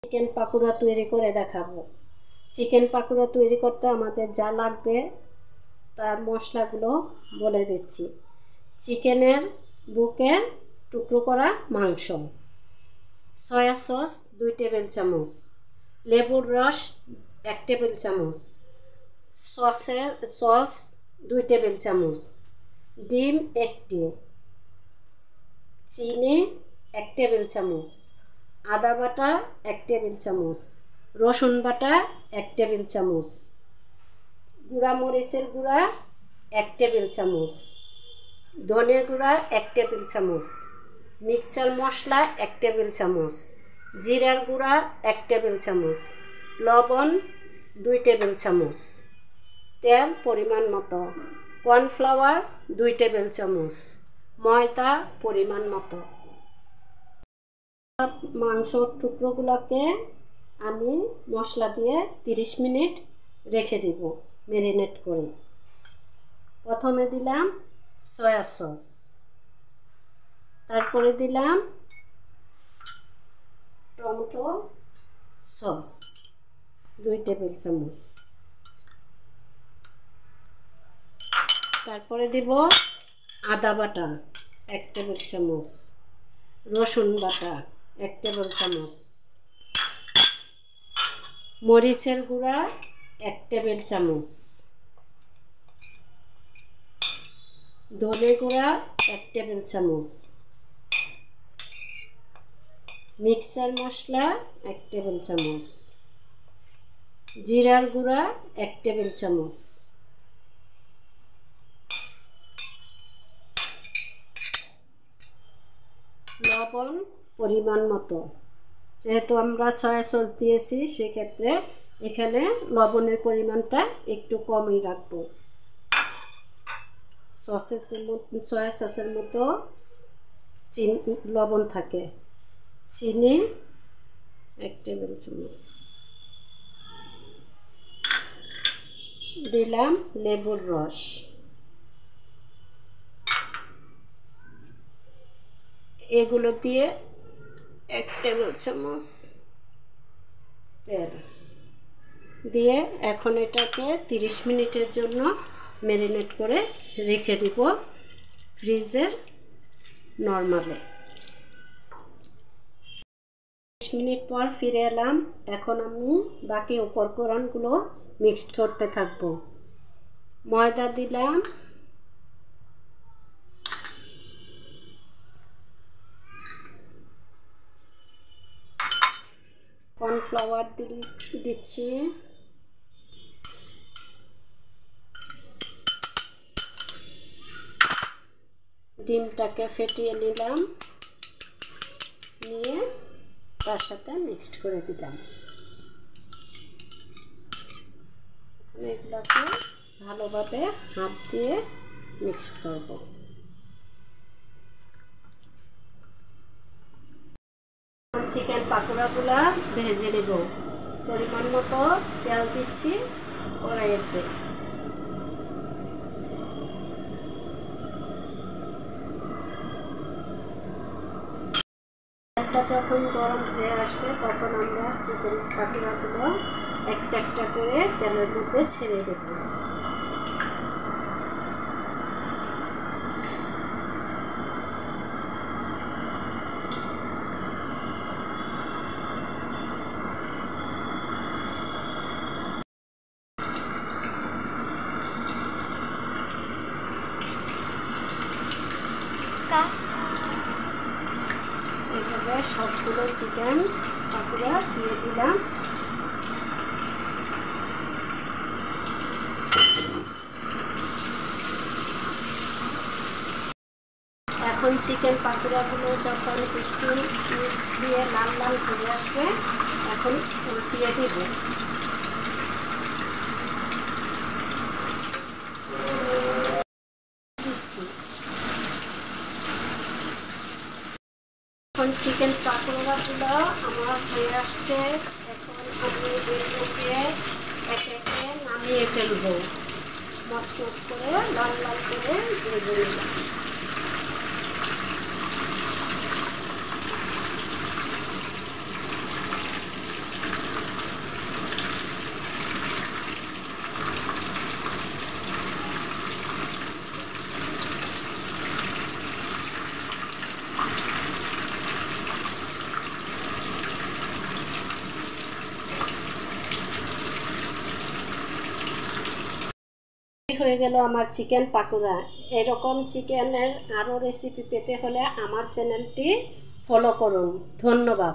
Chicken pakora তৈরি করে দেখাবো। চিকেন পাকোড়া তৈরি করতে আমাদের যা লাগবে তার মশলাগুলো বলে দিচ্ছি। চিকেনের বুকে টুকরো করা মাংস, সয়া সস 2 টেবিল চামচ, লেবুর রস 1 টেবিল চামচ, সস 2 টেবিল চামচ, ডিম 1টি, চিনি 1 টেবিল চামচ, আদা বাটা 1 টেবিল চামচ, রসুন বাটা 1 টেবিল চামচ, গুঁড়া মরিচের গুঁড়া 1 টেবিল চামচ, ধনে গুঁড়া 1 টেবিল চামচ, মিক্সচার মশলা 1 টেবিল চামচ, জিরার গুঁড়া 1 টেবিল চামচ, লবণ 2 টেবিল চামচ, তেল পরিমাণ মতো, কর্নফ্লাওয়ার 2 টেবিল চামচ, ময়দা পরিমাণ মতো। মাংসর টুকরোগুলোকে আমি মশলা দিয়ে 30 মিনিট রেখে দিব ম্যারিনেট করে। প্রথমে দিলাম সয়া সস, তারপরে দিলাম টমেটো সস 2 টেবিল চামচ, তারপরে দিব আদা বাটা 1 টেবিল চামচ, রসুন বাটা 1 টেবিল চামচ, মরিচের গুঁড়া 1 টেবিল চামচ, ধনে গুঁড়া 1 টেবিল চামচ, মিক্সচার মশলা 1 টেবিল চামচ, জিরার গুঁড়া 1 টেবিল চামচ, লবণ পরিমাণ মতো। যেহেতু আমরা সয়া সস দিয়েছি সেক্ষেত্রে এখানে লবণের পরিমাণটা একটু কমই রাখবো। সয়া সসের মতো লবণ থাকে। চিনি 1 টেবিল চামচ, দিলাম লেবুর রস, এগুলো দিয়ে 1 টেবিল চামচ তেল দিয়ে এখন এটাকে 30 মিনিটের জন্য ম্যারিনেট করে রেখে দিব ফ্রিজের নরমালে। 30 মিনিট পর ফিরে এলাম। এখন আমি বাকি উপকরণগুলো মিক্সড করতে থাকব। ময়দা দিলাম, কর্নফ্লাওয়ার দিচ্ছি, ডিমটাকে ফেটিয়ে নিলাম, নিয়ে তার সাথে মিক্সড করে দিলাম। এগুলোকে ভালোভাবে হাত দিয়ে মিক্সড করব। চিকেন পাকোড়াগুলো ভেজে নেব। পরিমাণ মতো তেল দিচ্ছি কড়াইতে। তেলটা যখন গরম হয়ে আসবে তখন আমরা চিকেন পাকোড়াগুলো একটা একটা করে তেলের মধ্যে ছেড়ে দেব। এভাবে সবগুলো চিকেন পাকোড়া দিয়ে দিলাম। এখন চিকেন পাকোড়াগুলো যখন একটু মিক্স দিয়ে লাল লাল হয়ে আসবে এখন উল্টিয়ে দেব। এখন চিকেন পাকোড়াগুলো আমার হয়ে আসছে। এখন আমি এগুলোকে একে একে নামিয়ে ফেলবো। মচমচ করে লাল লাল করে ভেজে নিলাম। হয়ে গেল আমার চিকেন পাকোড়া। এরকম চিকেনের আরও রেসিপি পেতে হলে আমার চ্যানেলটি ফলো করুন। ধন্যবাদ।